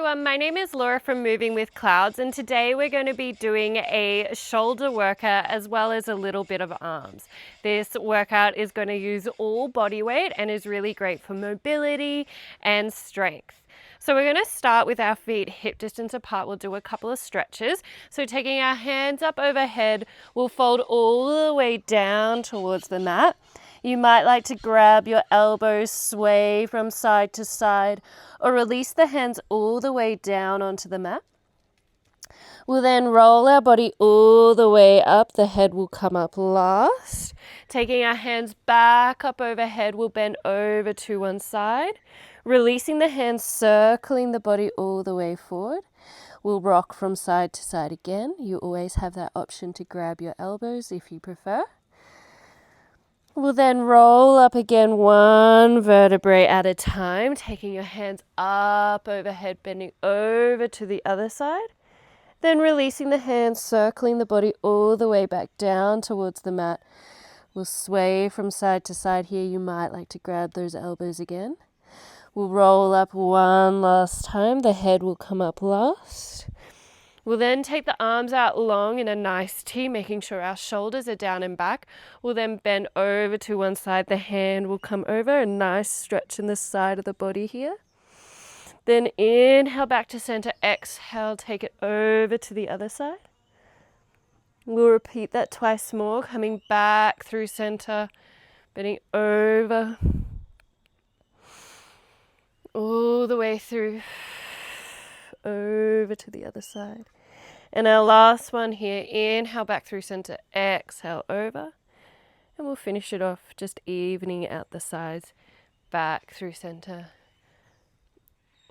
everyone, my name is Laura from Moving with Clouds, and today we're going to be doing a shoulder workout as well as a little bit of arms. This workout is going to use all body weight and is really great for mobility and strength. So we're going to start with our feet hip distance apart. We'll do a couple of stretches. So taking our hands up overhead, we'll fold all the way down towards the mat. You might like to grab your elbows, sway from side to side, or release the hands all the way down onto the mat. We'll then roll our body all the way up. The head will come up last. Taking our hands back up overhead, we'll bend over to one side. Releasing the hands, circling the body all the way forward. We'll rock from side to side again. You always have that option to grab your elbows if you prefer. We'll then roll up again, one vertebrae at a time, taking your hands up overhead, bending over to the other side. Then releasing the hands, circling the body all the way back down towards the mat. We'll sway from side to side here. You might like to grab those elbows again. We'll roll up one last time. The head will come up last. We'll then take the arms out long in a nice T, making sure our shoulders are down and back. We'll then bend over to one side. The hand will come over, a nice stretch in the side of the body here. Then inhale back to center, exhale, take it over to the other side. We'll repeat that twice more, coming back through center, bending over, all the way through, over to the other side. And our last one here, inhale back through center, exhale over. And we'll finish it off just evening out the sides, back through center,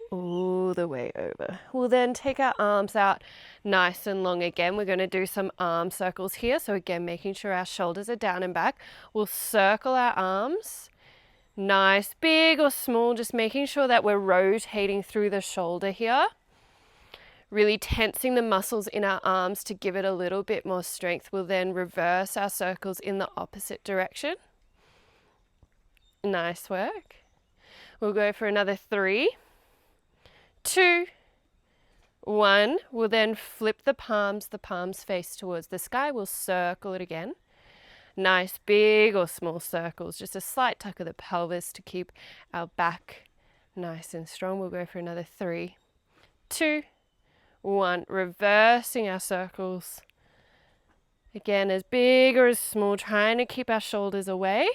all the way over. We'll then take our arms out nice and long again. We're going to do some arm circles here. So again, making sure our shoulders are down and back. We'll circle our arms, nice, big or small, just making sure that we're rotating through the shoulder here. Really tensing the muscles in our arms to give it a little bit more strength. We'll then reverse our circles in the opposite direction. Nice work. We'll go for another 3, 2, 1. We'll then flip the palms face towards the sky. We'll circle it again. Nice big or small circles, just a slight tuck of the pelvis to keep our back nice and strong. We'll go for another 3, 2, 1. Reversing our circles. Again, as big or as small, trying to keep our shoulders away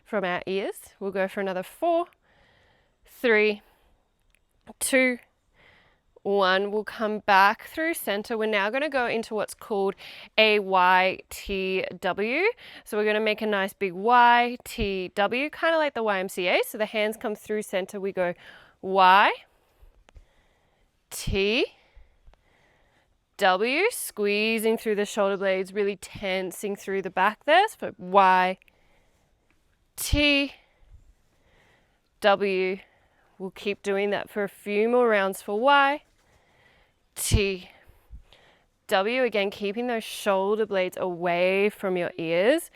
from our ears. We'll go for another 4, 3, 2, 1. We'll come back through center. We're now going to go into what's called a YTW. So we're going to make a nice big YTW, kind of like the YMCA. So the hands come through center. We go Y, T, W, squeezing through the shoulder blades, really tensing through the back there. So Y, T, W. We'll keep doing that for a few more rounds for Y, T, W. Again, keeping those shoulder blades away from your ears,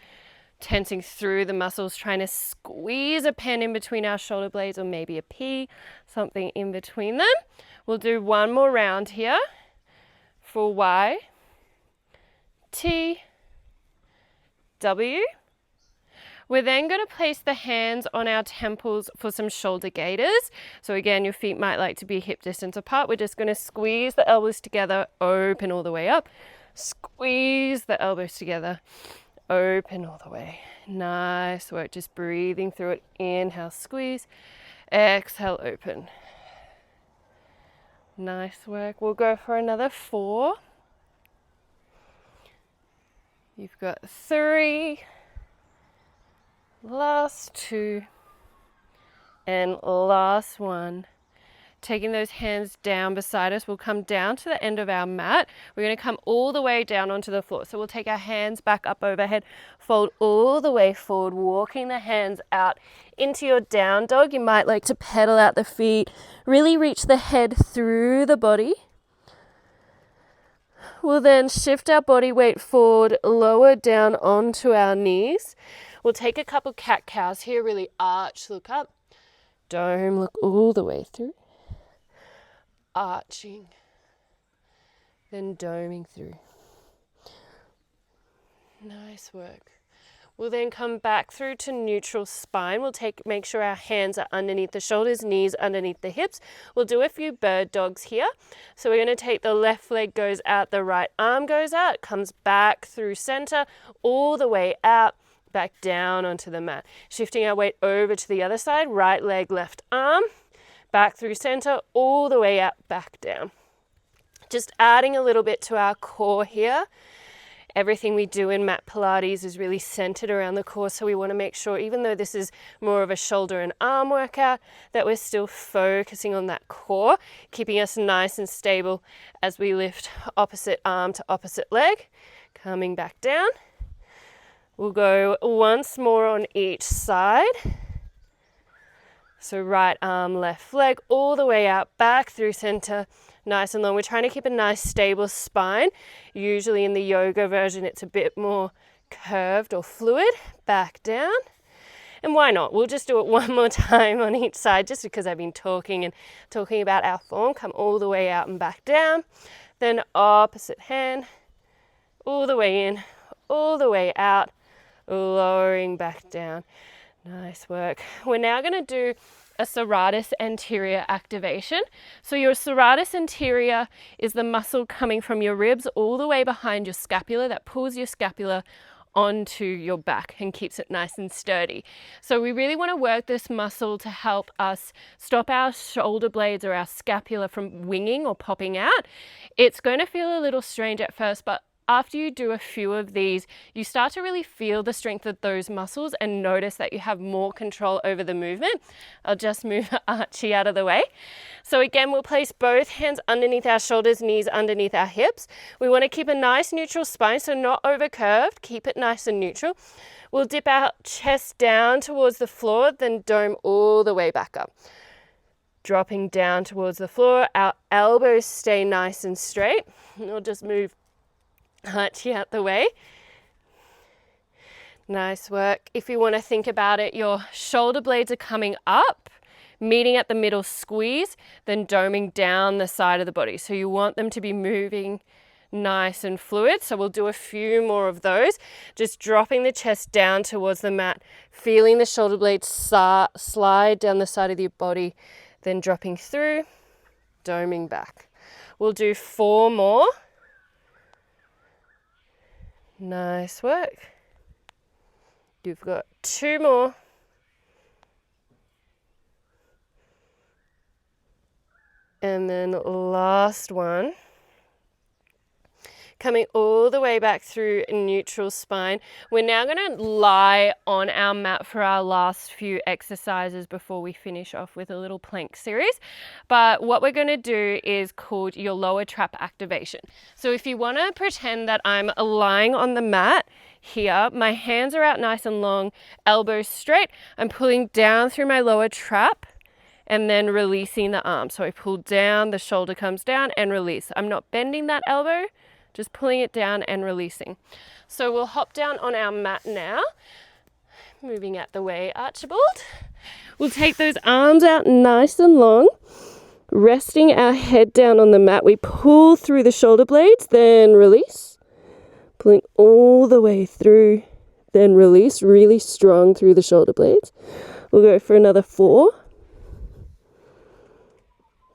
tensing through the muscles, trying to squeeze a pen in between our shoulder blades, or maybe a P, something in between them. We'll do one more round here for Y, T, W. We're then going to place the hands on our temples for some shoulder gaiters. So again, your feet might like to be hip distance apart. We're just going to squeeze the elbows together, open all the way up. Squeeze the elbows together, open all the way. Nice work, just breathing through it. Inhale, squeeze. Exhale, open. Nice work. We'll go for another 4. You've got 3. Last 2. And last 1. Taking those hands down beside us, we'll come down to the end of our mat. We're going to come all the way down onto the floor. So we'll take our hands back up overhead, fold all the way forward, walking the hands out into your down dog. You might like to pedal out the feet, really reach the head through the body. We'll then shift our body weight forward, lower down onto our knees. We'll take a couple cat-cows here, really arch, look up. Dome, look all the way through. arching, then doming through. Nice work. We'll then come back through to neutral spine. We'll make sure our hands are underneath the shoulders, knees underneath the hips. We'll do a few bird dogs here. So we're going to take the left leg goes out, the right arm goes out, comes back through center, all the way out, back down onto the mat. Shifting our weight over to the other side, right leg, left arm, back through center, all the way out, back down. Just adding a little bit to our core here. Everything we do in Mat Pilates is really centered around the core, so we want to make sure, even though this is more of a shoulder and arm workout, that we're still focusing on that core, keeping us nice and stable as we lift opposite arm to opposite leg, coming back down. We'll go once more on each side. So right arm, left leg, all the way out, back through center, nice and long. We're trying to keep a nice stable spine. Usually in the yoga version, it's a bit more curved or fluid. Back down. And why not? We'll just do it one more time on each side, just because I've been talking about our form. Come all the way out and back down. Then opposite hand, all the way in, all the way out, lowering back down. Nice work. We're now going to do a serratus anterior activation. So your serratus anterior is the muscle coming from your ribs all the way behind your scapula that pulls your scapula onto your back and keeps it nice and sturdy. So we really want to work this muscle to help us stop our shoulder blades or our scapula from winging or popping out. It's going to feel a little strange at first, but after you do a few of these, you start to really feel the strength of those muscles and notice that you have more control over the movement. I'll just move Archie out of the way. So again, we'll place both hands underneath our shoulders, knees underneath our hips. We want to keep a nice neutral spine, so not over curved. Keep it nice and neutral. We'll dip our chest down towards the floor, then dome all the way back up. Dropping down towards the floor, our elbows stay nice and straight. We'll just move Archie out the way. Nice work. If you want to think about it, your shoulder blades are coming up, meeting at the middle squeeze, then doming down the side of the body. So you want them to be moving nice and fluid. So we'll do a few more of those. Just dropping the chest down towards the mat, feeling the shoulder blades slide down the side of your body, then dropping through, doming back. We'll do 4 more. Nice work. You've got 2 more. And then last one. Coming all the way back through neutral spine. We're now going to lie on our mat for our last few exercises before we finish off with a little plank series. But what we're going to do is called your lower trap activation. So if you want to pretend that I'm lying on the mat here, my hands are out nice and long, elbows straight. I'm pulling down through my lower trap and then releasing the arm. So I pull down, the shoulder comes down and release. I'm not bending that elbow, just pulling it down and releasing. So we'll hop down on our mat now. Moving out the way, Archibald. We'll take those arms out nice and long. Resting our head down on the mat, we pull through the shoulder blades, then release. Pulling all the way through, then release. Really strong through the shoulder blades. We'll go for another 4,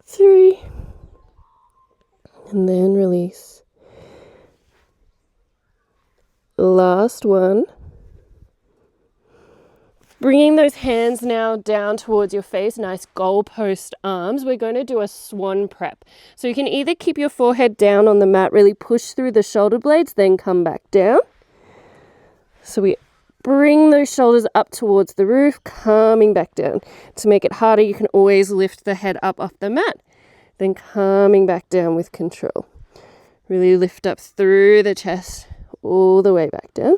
3, and then release. Last one. Bringing those hands now down towards your face, nice goalpost arms. We're going to do a swan prep. So you can either keep your forehead down on the mat, really push through the shoulder blades, then come back down. So we bring those shoulders up towards the roof, coming back down. To make it harder, you can always lift the head up off the mat, then coming back down with control. Really lift up through the chest, all the way back down.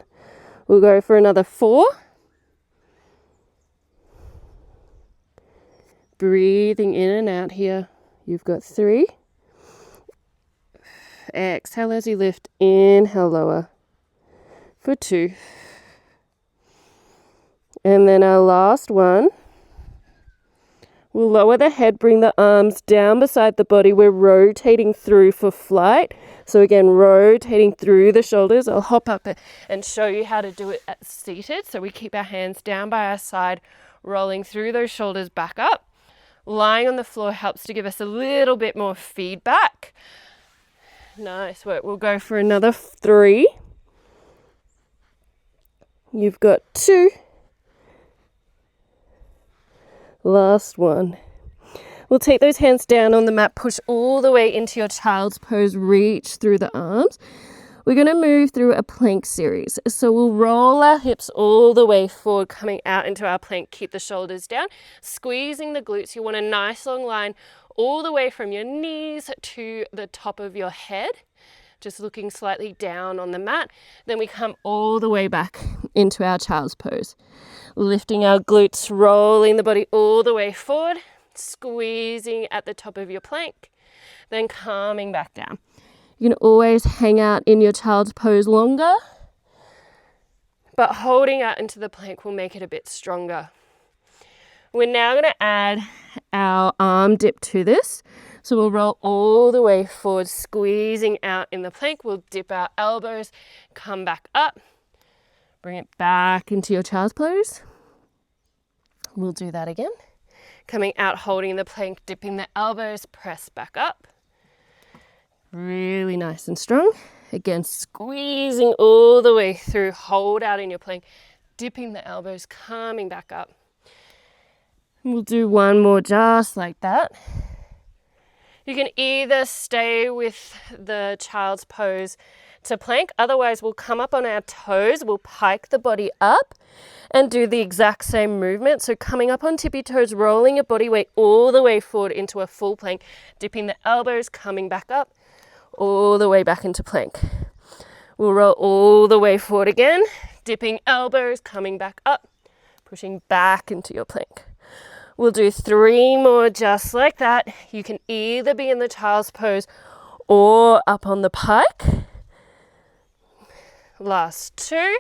We'll go for another 4. Breathing in and out here. You've got 3. Exhale as you lift. Inhale, lower. For 2. And then our last one. We'll lower the head, bring the arms down beside the body. We're rotating through for flight. So again, rotating through the shoulders. I'll hop up and show you how to do it seated. So we keep our hands down by our side, rolling through those shoulders back up. Lying on the floor helps to give us a little bit more feedback. Nice work. We'll go for another 3. You've got 2. Last one. We'll take those hands down on the mat, push all the way into your child's pose, reach through the arms. We're going to move through a plank series. So we'll roll our hips all the way forward, coming out into our plank. Keep the shoulders down, squeezing the glutes. You want a nice long line all the way from your knees to the top of your head, just looking slightly down on the mat. Then we come all the way back into our child's pose. Lifting our glutes, rolling the body all the way forward, squeezing at the top of your plank, then calming back down. You can always hang out in your child's pose longer, but holding out into the plank will make it a bit stronger. We're now going to add our arm dip to this. So we'll roll all the way forward, squeezing out in the plank. We'll dip our elbows, come back up, bring it back into your child's pose. We'll do that again. Coming out, holding the plank, dipping the elbows, press back up. Really nice and strong. Again, squeezing all the way through, hold out in your plank, dipping the elbows, coming back up. We'll do one more just like that. You can either stay with the child's pose to plank, otherwise we'll come up on our toes, we'll pike the body up and do the exact same movement. So coming up on tippy toes, rolling your body weight all the way forward into a full plank, dipping the elbows, coming back up, all the way back into plank. We'll roll all the way forward again, dipping elbows, coming back up, pushing back into your plank. We'll do 3 more just like that. You can either be in the child's pose or up on the pike. Last 2.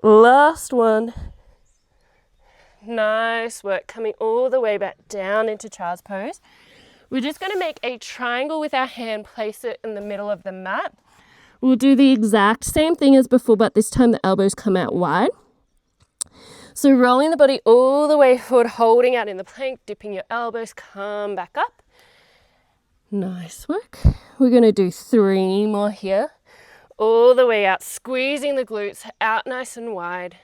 Last one. Nice work. Coming all the way back down into child's pose. We're just going to make a triangle with our hand, place it in the middle of the mat. We'll do the exact same thing as before, but this time the elbows come out wide. So rolling the body all the way forward, holding out in the plank, dipping your elbows, come back up. Nice work. We're going to do 3 more here. All the way out, squeezing the glutes out nice and wide.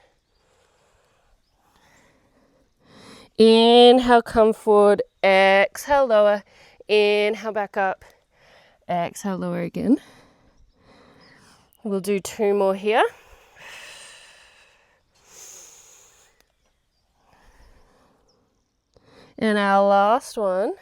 Inhale, come forward. Exhale, lower. Inhale, back up. Exhale, lower again. We'll do 2 more here. And our last one.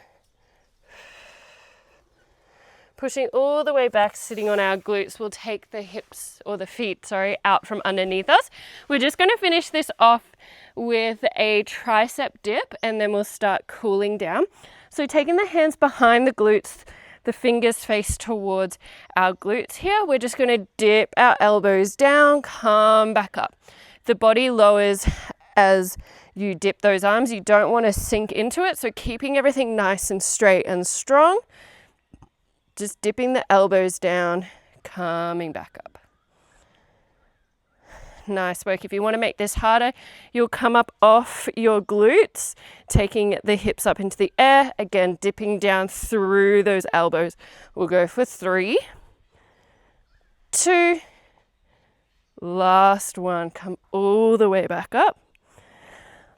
Pushing all the way back, sitting on our glutes. We'll take the hips, or the feet, out from underneath us. We're just going to finish this off with a tricep dip, and then we'll start cooling down. So taking the hands behind the glutes, the fingers face towards our glutes here. We're just going to dip our elbows down, come back up. The body lowers as you dip those arms. You don't want to sink into it, so keeping everything nice and straight and strong. Just dipping the elbows down, coming back up. Nice work. If you want to make this harder, you'll come up off your glutes, taking the hips up into the air. Again, dipping down through those elbows. We'll go for 3, 2, last one. Come all the way back up.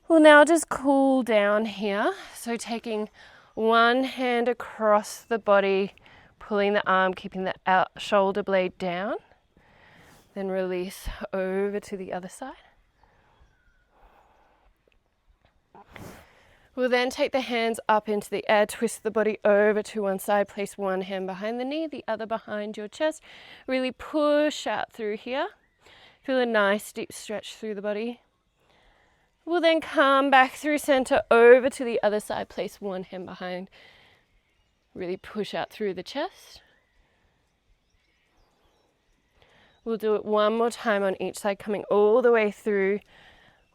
We'll now just cool down here. So taking one hand across the body, pulling the arm, keeping the shoulder blade down. Then release over to the other side. We'll then take the hands up into the air, twist the body over to one side, place one hand behind the knee, the other behind your chest. Really push out through here. Feel a nice deep stretch through the body. We'll then come back through center over to the other side, place one hand behind. Really push out through the chest. We'll do it one more time on each side, coming all the way through.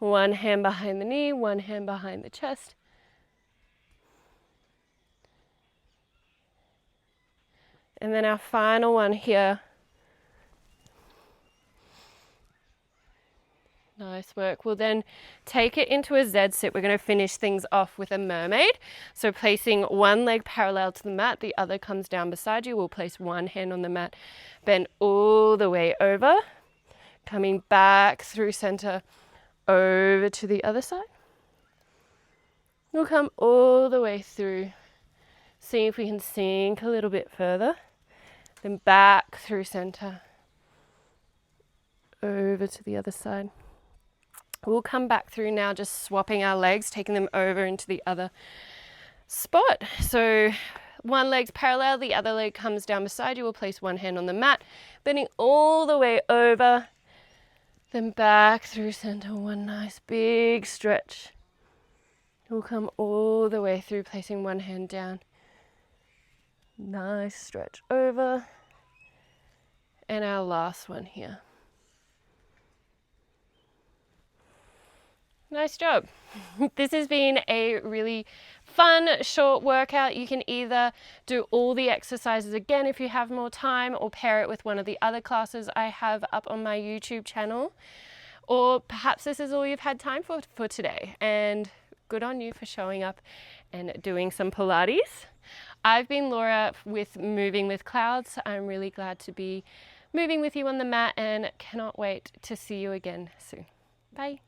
One hand behind the knee, one hand behind the chest. And then our final one here. Nice work. We'll then take it into a Z sit. We're going to finish things off with a mermaid. So placing one leg parallel to the mat, the other comes down beside you. We'll place one hand on the mat, bend all the way over, coming back through center, over to the other side. We'll come all the way through. See if we can sink a little bit further. Then back through center, over to the other side. We'll come back through now, just swapping our legs, taking them over into the other spot. So one leg's parallel, the other leg comes down beside you. We'll place one hand on the mat, bending all the way over, then back through center. One nice big stretch. We'll come all the way through, placing one hand down. Nice stretch over. And our last one here. Nice job. This has been a really fun short workout. You can either do all the exercises again if you have more time, or pair it with one of the other classes I have up on my YouTube channel. Or perhaps this is all you've had time for today, and good on you for showing up and doing some Pilates. I've been Laura with Moving with Clouds. I'm really glad to be moving with you on the mat and cannot wait to see you again soon. Bye.